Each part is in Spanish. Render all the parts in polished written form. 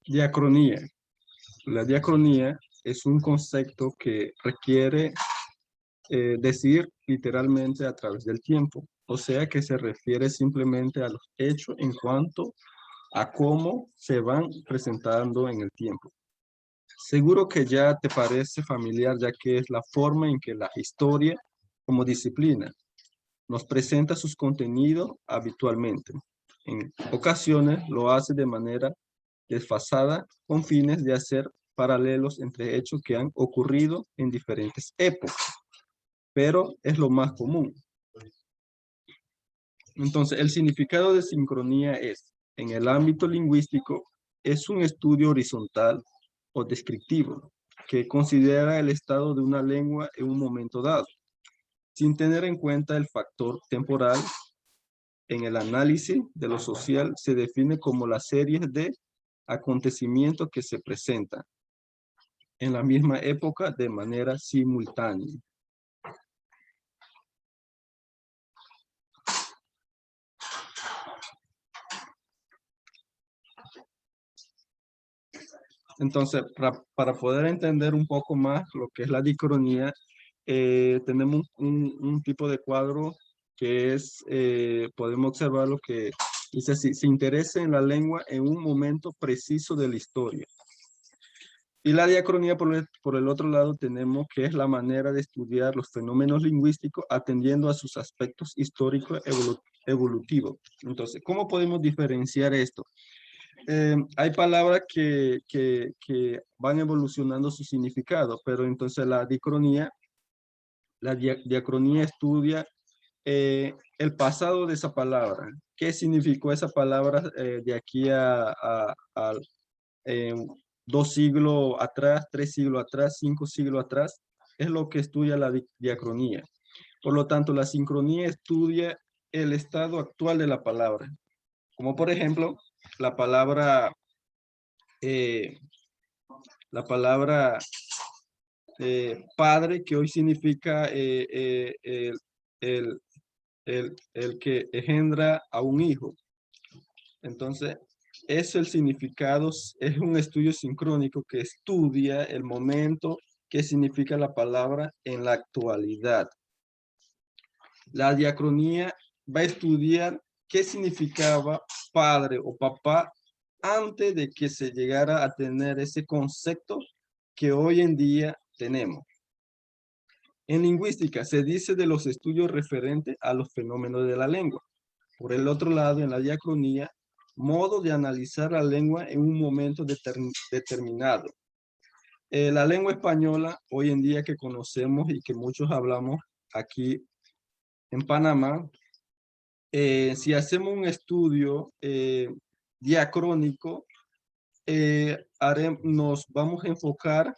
Diacronía. La diacronía es un concepto que requiere decir literalmente a través del tiempo. O sea que se refiere simplemente a los hechos en cuanto a cómo se van presentando en el tiempo. Seguro que ya te parece familiar, ya que es la forma en que la historia como disciplina nos presenta sus contenidos habitualmente. En ocasiones lo hace de manera desfasada con fines de hacer paralelos entre hechos que han ocurrido en diferentes épocas, pero es lo más común. Entonces, el significado de sincronía es, en el ámbito lingüístico, es un estudio horizontal o descriptivo que considera el estado de una lengua en un momento dado, sin tener en cuenta el factor temporal. En el análisis de lo social se define como la serie de acontecimientos que se presentan en la misma época de manera simultánea. Entonces, para poder entender un poco más lo que es la diacronía, tenemos un tipo de cuadro que es, podemos observar lo que dice así: se interesa en la lengua en un momento preciso de la historia. Y la diacronía, por el otro lado, tenemos que es la manera de estudiar los fenómenos lingüísticos atendiendo a sus aspectos históricos evolutivos. Entonces, ¿cómo podemos diferenciar esto? Hay palabras que van evolucionando su significado, pero entonces la diacronía estudia el pasado de esa palabra. ¿Qué significó esa palabra de aquí a eh, 2 siglos atrás, 3 siglos atrás, 5 siglos atrás? Es lo que estudia la diacronía. Por lo tanto, la sincronía estudia el estado actual de la palabra. Como por ejemplo, la palabra eh, padre, que hoy significa el, el que engendra a un hijo. Entonces, es el significado, es un estudio sincrónico que estudia el momento que significa la palabra en la actualidad. La diacronía va a estudiar qué significaba padre o papá antes de que se llegara a tener ese concepto que hoy en día tenemos. En lingüística se dice de los estudios referentes a los fenómenos de la lengua. Por el otro lado, en la diacronía, modo de analizar la lengua en un momento determinado. La lengua española, hoy en día que conocemos y que muchos hablamos aquí en Panamá, si hacemos un estudio diacrónico, nos vamos a enfocar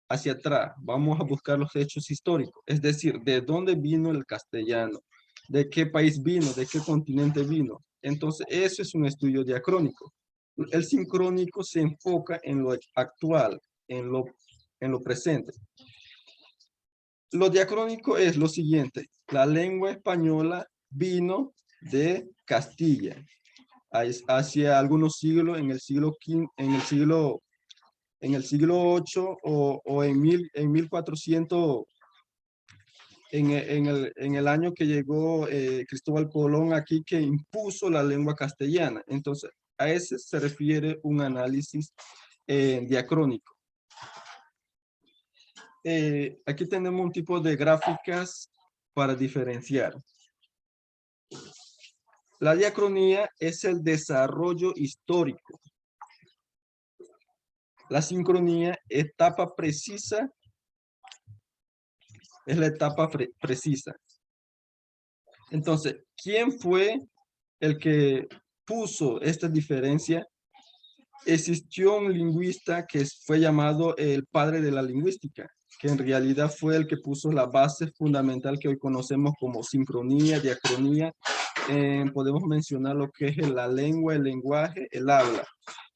hacia atrás, vamos a buscar los hechos históricos, es decir, de dónde vino el castellano, de qué país vino, de qué continente vino. Entonces, eso es un estudio diacrónico. El sincrónico se enfoca en lo actual, en lo presente. Lo diacrónico es lo siguiente: la lengua española vino de Castilla hacia algunos siglos, en el siglo V, en el siglo VIII o en 1400, en el año que llegó Cristóbal Colón aquí, que impuso la lengua castellana. Entonces, a ese se refiere un análisis diacrónico. Aquí tenemos un tipo de gráficas para diferenciar. La diacronía es el desarrollo histórico. La sincronía, etapa precisa, es la etapa precisa. Entonces, ¿quién fue el que puso esta diferencia? Existió un lingüista que fue llamado el padre de la lingüística, que en realidad fue el que puso la base fundamental que hoy conocemos como sincronía, diacronía. Podemos mencionar lo que es la lengua, el lenguaje, el habla.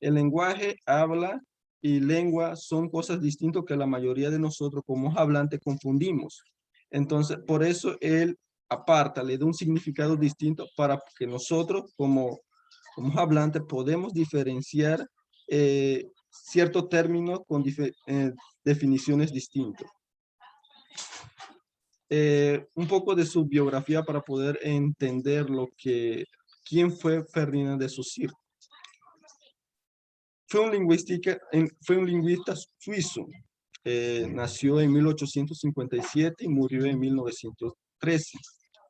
El lenguaje habla y lengua son cosas distintas que la mayoría de nosotros como hablantes confundimos. Entonces, por eso él aparta, le da un significado distinto para que nosotros como hablantes podemos diferenciar ciertos términos con definiciones distintas. Un poco de su biografía para poder entender quién fue Ferdinand de Saussure. Fue un lingüista suizo. Nació en 1857 y murió en 1913.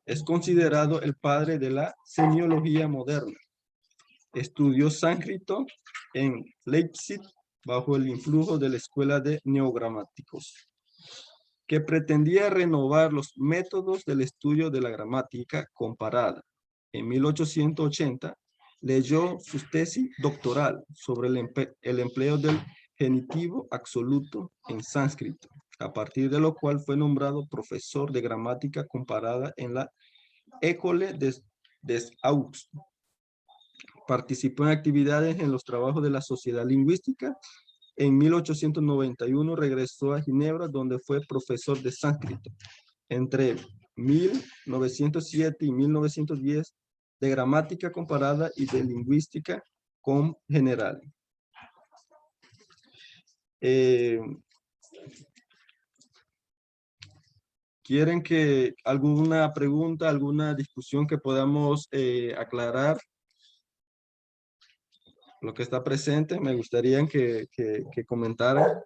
Es considerado el padre de la semiología moderna. Estudió sánscrito en Leipzig bajo el influjo de la escuela de neogramáticos, que pretendía renovar los métodos del estudio de la gramática comparada. En 1880 leyó su tesis doctoral sobre el empleo del genitivo absoluto en sánscrito, a partir de lo cual fue nombrado profesor de gramática comparada en la École des Hauts. Participó en actividades en los trabajos de la Sociedad Lingüística. En 1891 regresó a Ginebra, donde fue profesor de sánscrito. Entre 1907 y 1910, de gramática comparada y de lingüística general. ¿Quieren que alguna pregunta, alguna discusión que podamos aclarar? Lo que está presente, me gustaría que comentaran.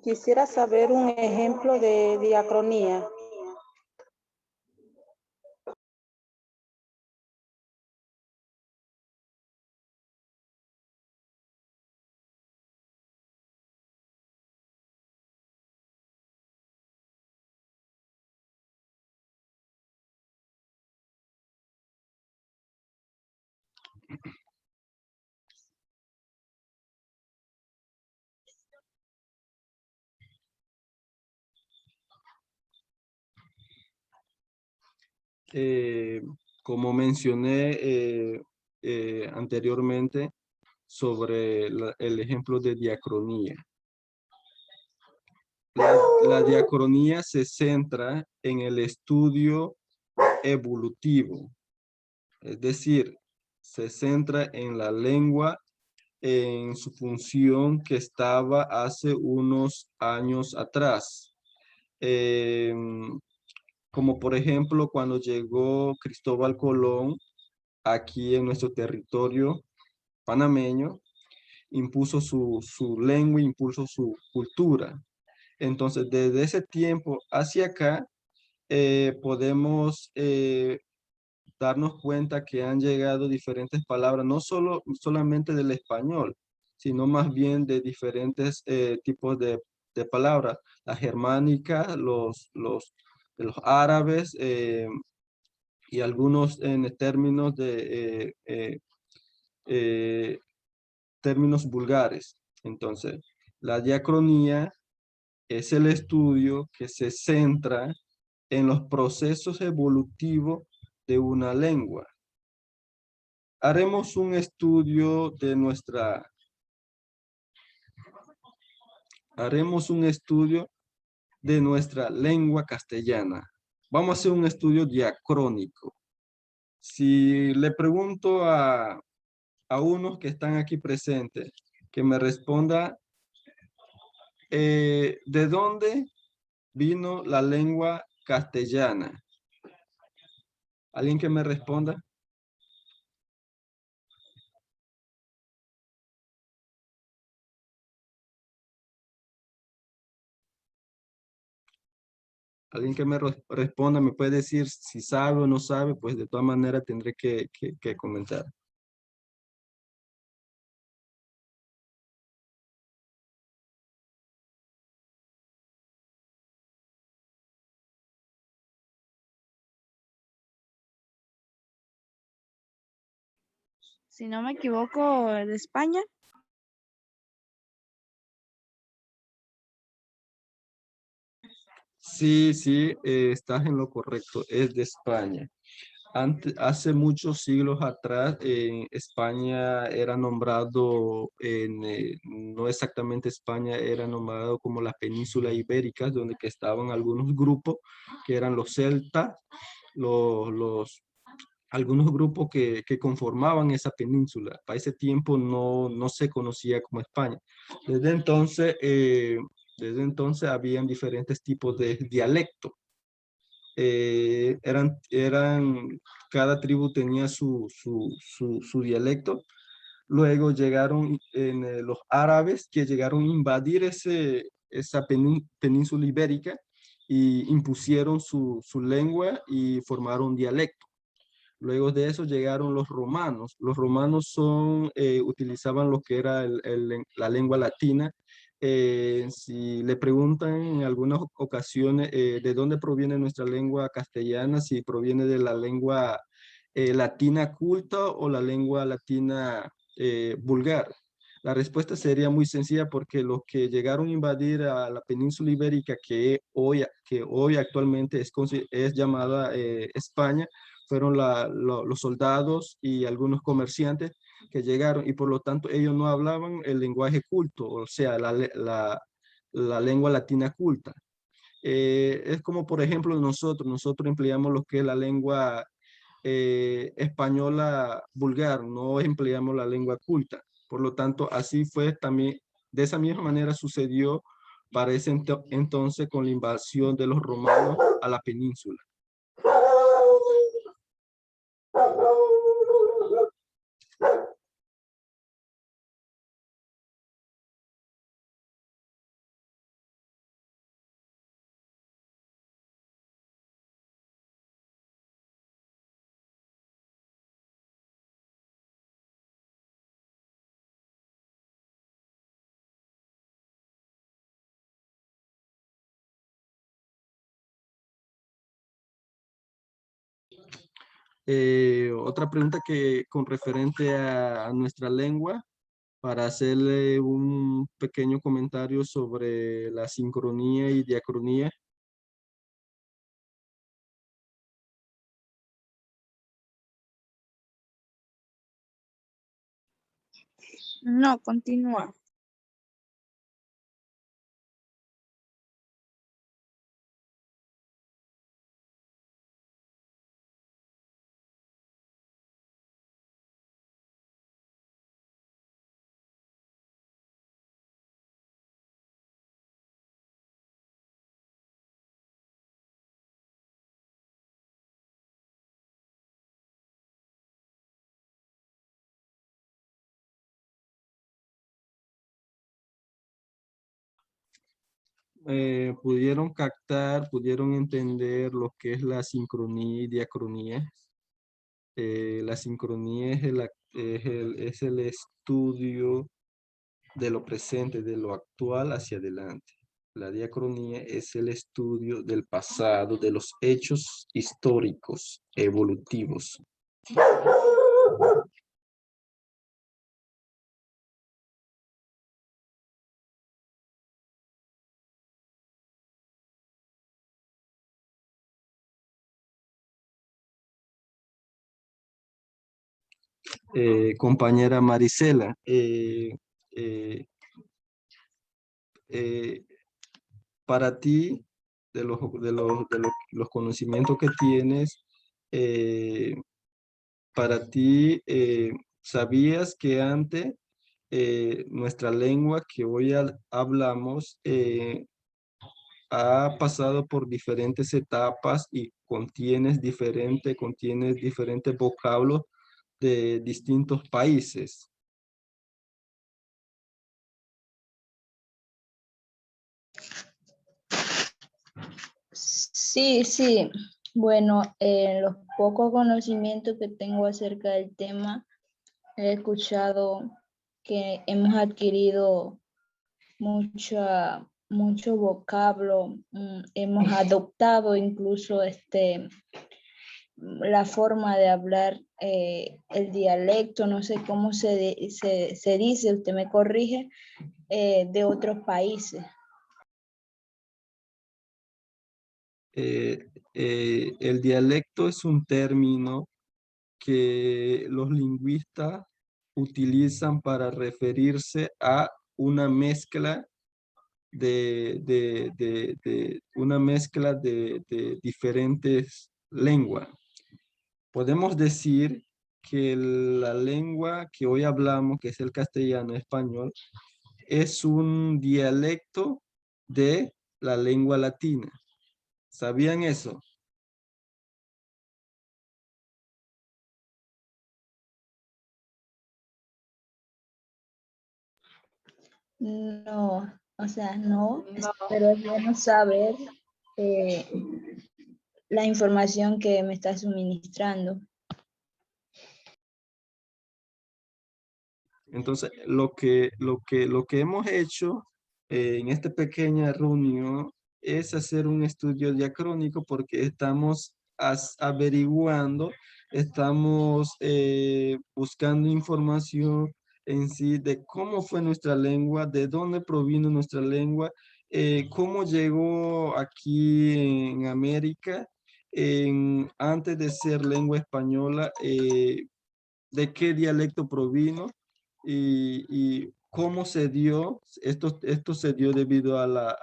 Quisiera saber un ejemplo de diacronía. Como mencioné anteriormente sobre el ejemplo de diacronía. La diacronía se centra en el estudio evolutivo, es decir, se centra en la lengua en su función que estaba hace unos años atrás. Como por ejemplo cuando llegó Cristóbal Colón aquí en nuestro territorio panameño, impuso su lengua, impuso su cultura. Entonces, desde ese tiempo hacia acá, podemos darnos cuenta que han llegado diferentes palabras, no solamente del español, sino más bien de diferentes tipos de palabras. La germánica, de los árabes y algunos en términos de términos vulgares. Entonces, la diacronía es el estudio que se centra en los procesos evolutivos de una lengua. Haremos un estudio de nuestra lengua castellana. Vamos a hacer un estudio diacrónico. Si le pregunto a a unos que están aquí presentes, que me responda ¿de dónde vino la lengua castellana? ¿Alguien que me responda? Alguien que me responda, me puede decir si sabe o no sabe, pues de todas maneras tendré que comentar. Si no me equivoco, de España. Sí, sí, estás en lo correcto, es de España. Hace muchos siglos atrás, España era nombrado, no exactamente España, era nombrado como la península ibérica, donde que estaban algunos grupos que eran los celtas, algunos grupos que conformaban esa península. Para ese tiempo no se conocía como España. Desde entonces, desde entonces habían diferentes tipos de dialectos. Cada tribu tenía su dialecto. Luego llegaron los árabes que llegaron a invadir esa península ibérica y impusieron su lengua y formaron dialecto. Luego de eso llegaron los romanos. Los romanos utilizaban lo que era la lengua latina. Si le preguntan en algunas ocasiones de dónde proviene nuestra lengua castellana, si proviene de la lengua latina culta o la lengua latina vulgar. La respuesta sería muy sencilla porque los que llegaron a invadir a la península ibérica, que hoy actualmente es llamada España, fueron los soldados y algunos comerciantes que llegaron y por lo tanto ellos no hablaban el lenguaje culto, o sea, la lengua latina culta. Es como por ejemplo nosotros empleamos lo que es la lengua española vulgar, no empleamos la lengua culta. Por lo tanto, así fue también, de esa misma manera sucedió para ese entonces con la invasión de los romanos a la península. Otra pregunta que con referente a nuestra lengua, para hacerle un pequeño comentario sobre la sincronía y diacronía. No, continúa. Pudieron entender lo que es la sincronía y diacronía. La sincronía es el estudio de lo presente, de lo actual hacia adelante. La diacronía es el estudio del pasado, de los hechos históricos, evolutivos. Compañera Marisela, eh, eh, para ti, los conocimientos que tienes, para ti, ¿Sabías que antes nuestra lengua que hoy hablamos ha pasado por diferentes etapas y contiene diferentes vocablos de distintos países? Sí, sí. Bueno, los pocos conocimientos que tengo acerca del tema, he escuchado que hemos adquirido mucho vocablo, hemos adoptado incluso la forma de hablar, el dialecto, no sé cómo se dice, usted me corrige, de otros países. El dialecto es un término que los lingüistas utilizan para referirse a una mezcla de diferentes lenguas. Podemos decir que la lengua que hoy hablamos, que es el castellano español, es un dialecto de la lengua latina. ¿Sabían eso? No, o sea, no, pero es bueno saber eh, la información que me está suministrando. Entonces, lo que hemos hecho en esta pequeña reunión es hacer un estudio diacrónico porque estamos averiguando, estamos buscando información en sí de cómo fue nuestra lengua, de dónde provino nuestra lengua, cómo llegó aquí en América, antes de ser lengua española, de qué dialecto provino y cómo se dio. Esto se dio debido a las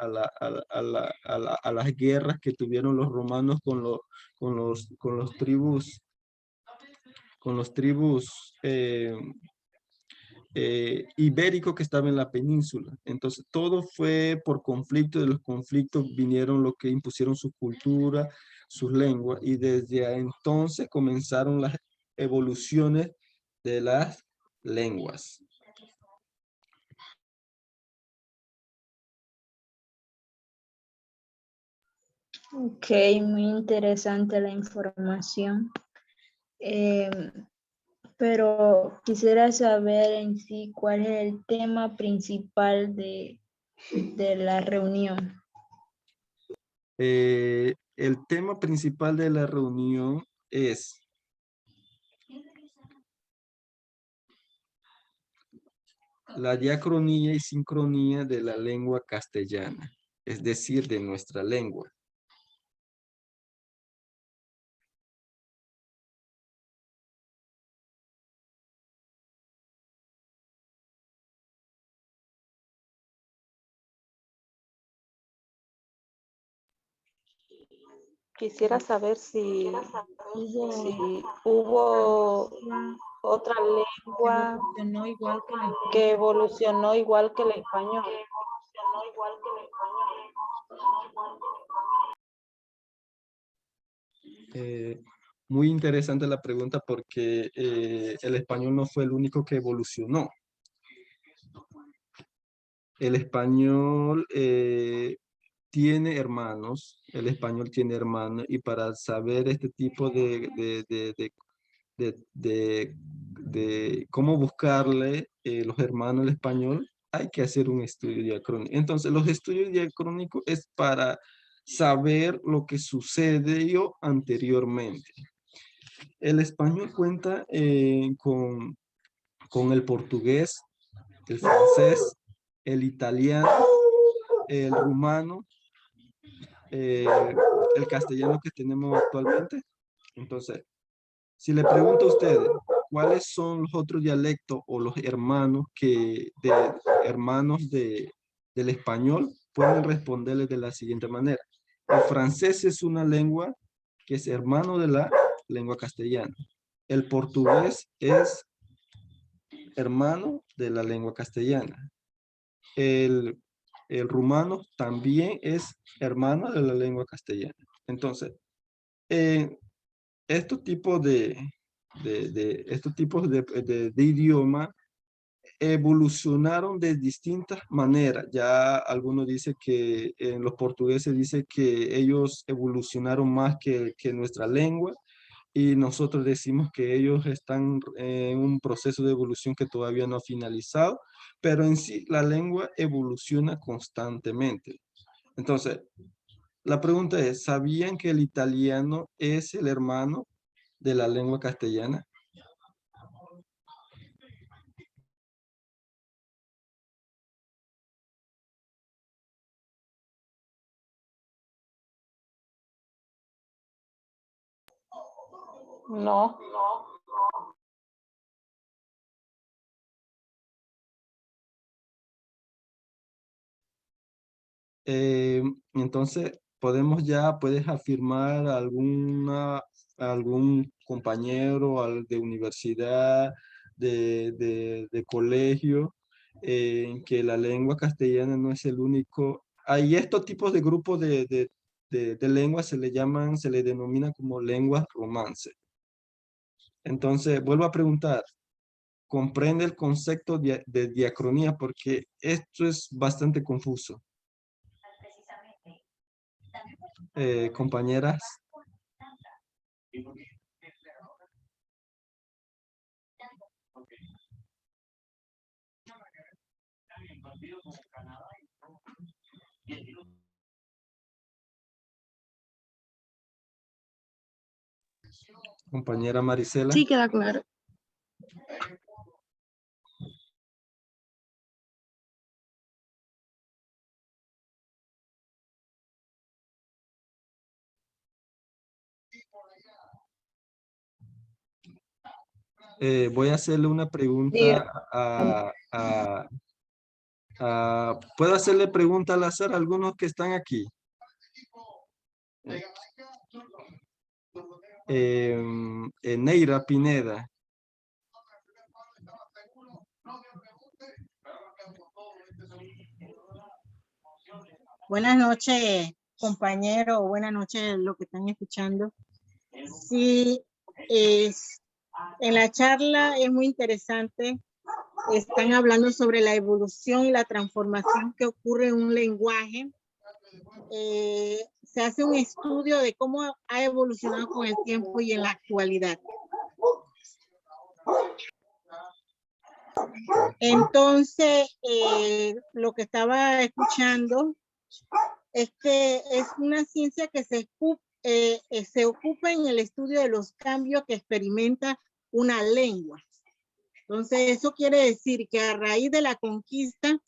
guerras que tuvieron los romanos con los tribus ibéricos que estaban en la península. Entonces, todo fue por conflicto. De los conflictos vinieron lo que impusieron su cultura, sus lenguas, y desde entonces comenzaron las evoluciones de las lenguas. Ok, muy interesante la información. Eh, pero quisiera saber en sí cuál es el tema principal de la reunión. El tema principal de la reunión es la diacronía y sincronía de la lengua castellana, es decir, de nuestra lengua. Quisiera saber si hubo otra lengua Evolucionó igual que el que evolucionó igual que el español. Muy interesante la pregunta porque el español no fue el único que evolucionó. El español tiene hermanos, y para saber este tipo de cómo buscarle los hermanos al español, hay que hacer un estudio diacrónico. Entonces, los estudios diacrónicos es para saber lo que sucedió anteriormente. El español cuenta con el portugués, el francés, el italiano, el rumano, el castellano que tenemos actualmente. Entonces, si le pregunto a ustedes, ¿cuáles son los otros dialectos o los hermanos del español? Pueden responderles de la siguiente manera. El francés es una lengua que es hermano de la lengua castellana. El portugués es hermano de la lengua castellana. El rumano también es hermano de la lengua castellana. Entonces, estos tipos de idioma evolucionaron de distintas maneras. Ya algunos dicen que en los portugueses dice que ellos evolucionaron más que nuestra lengua, y nosotros decimos que ellos están en un proceso de evolución que todavía no ha finalizado, pero en sí la lengua evoluciona constantemente. Entonces, la pregunta es, ¿sabían que el italiano es el hermano de la lengua castellana? No. Entonces, puedes afirmar algún compañero de universidad, de colegio, que la lengua castellana no es el único. Hay estos tipos de grupos de lenguas se le denomina como lenguas romance. Entonces, vuelvo a preguntar, ¿comprende el concepto de diacronía? Porque esto es bastante confuso. Compañeras. Compañera Marisela. Sí, queda claro. Voy a hacerle una pregunta ¿puedo hacerle pregunta al azar a algunos que están aquí? Neira Pineda. Buenas noches, compañero. Buenas noches, lo que están escuchando. Sí, en la charla es muy interesante. Están hablando sobre la evolución y la transformación que ocurre en un lenguaje. Se hace un estudio de cómo ha evolucionado con el tiempo y en la actualidad. Entonces, lo que estaba escuchando es que es una ciencia que se ocupa en el estudio de los cambios que experimenta una lengua. Entonces, eso quiere decir que a raíz de la conquista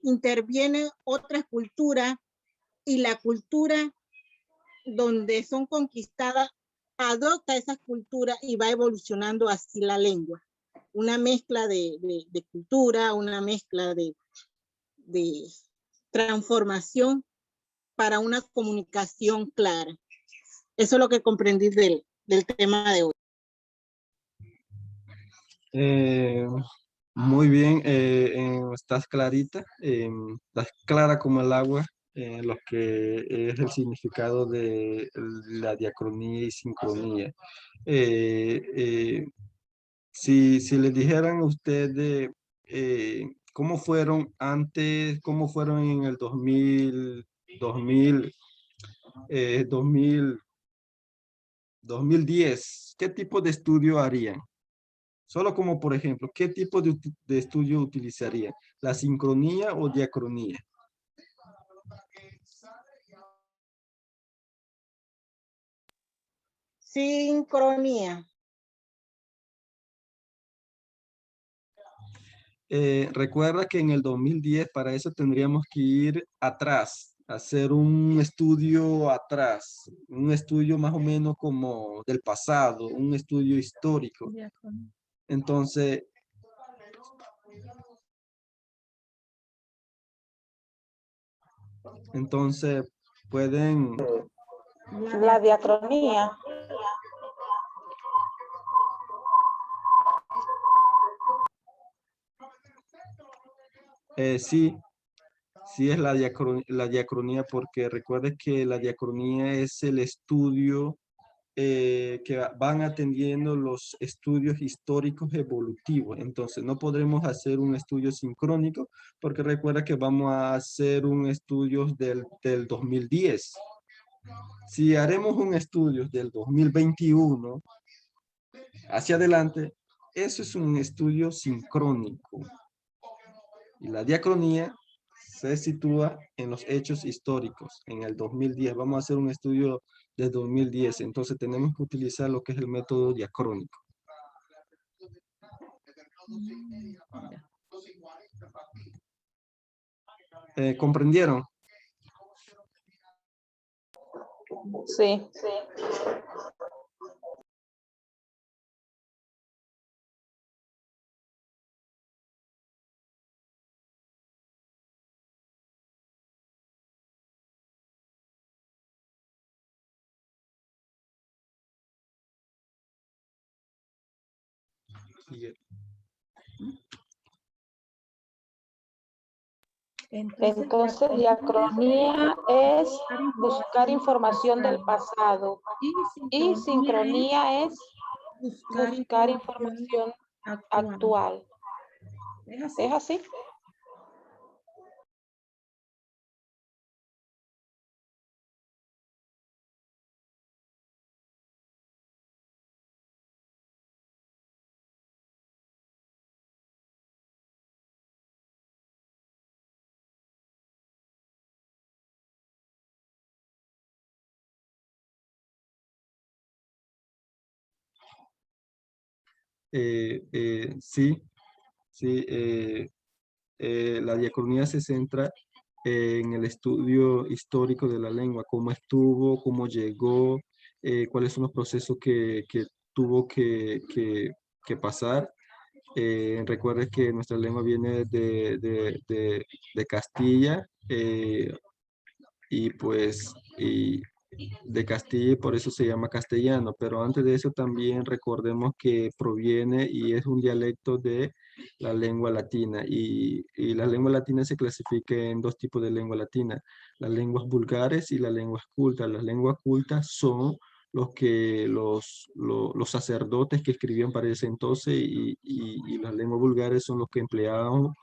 interviene otra cultura, y la cultura donde son conquistadas adopta esa cultura y va evolucionando así la lengua. Una mezcla de cultura, una mezcla de transformación para una comunicación clara. Eso es lo que comprendí del tema de hoy. Muy bien, estás clarita, estás clara como el agua en lo que es el significado de la diacronía y sincronía. Si les dijeran a ustedes cómo fueron antes, cómo fueron en el 2010, ¿qué tipo de estudio harían? Solo como por ejemplo, ¿qué tipo de estudio utilizarían? ¿La sincronía o diacronía? Sincronía. Recuerda que en el 2010 para eso tendríamos que ir atrás, hacer un estudio atrás, un estudio más o menos como del pasado, un estudio histórico. Entonces, pueden... La diacronía. Sí, sí es la diacronía, porque recuerde que la diacronía es el estudio que van atendiendo los estudios históricos evolutivos. Entonces, no podremos hacer un estudio sincrónico porque recuerda que vamos a hacer un estudio del 2010. Si haremos un estudio del 2021 hacia adelante, eso es un estudio sincrónico. Y la diacronía se sitúa en los hechos históricos, en el 2010. Vamos a hacer un estudio de 2010, entonces tenemos que utilizar lo que es el método diacrónico. ¿Comprendieron? Sí. Y- Entonces, diacronía es buscar información del pasado y sincronía es buscar información actual. ¿Es así? Sí, sí. La diacronía se centra en el estudio histórico de la lengua, cómo estuvo, cómo llegó, cuáles son los procesos que tuvo que pasar. Recuerde que nuestra lengua viene de Castilla, y pues de Castilla, y por eso se llama castellano, pero antes de eso también recordemos que proviene y es un dialecto de la lengua latina, y la lengua latina se clasifica en dos tipos de lengua latina: las lenguas vulgares y las lenguas cultas. Las lenguas cultas son los sacerdotes que escribían para ese entonces, y las lenguas vulgares son los que empleaban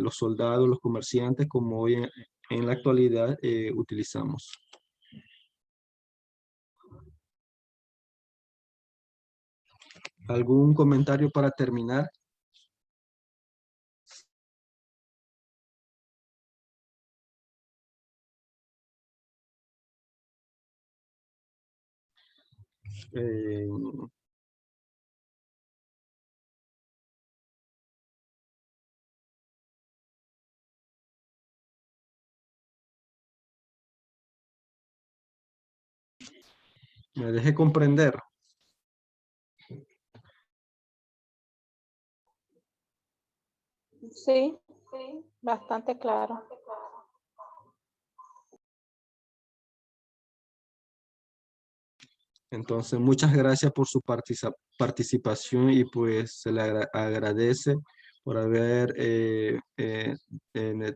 los soldados, los comerciantes, como hoy en la actualidad utilizamos. ¿Algún comentario para terminar? Eh, Me dejé comprender. Sí, bastante claro. Entonces, muchas gracias por su participación, y pues se le agradece por haber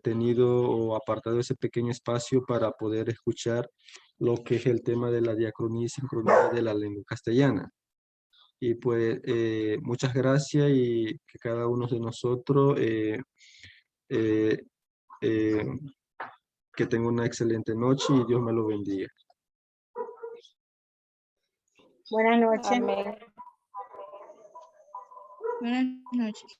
tenido o apartado ese pequeño espacio para poder escuchar lo que es el tema de la diacronía y sincronía de la lengua castellana. Y pues muchas gracias, y que cada uno de nosotros eh, eh, que tenga una excelente noche y Dios me lo bendiga. Buenas noches. Amén. Buenas noches.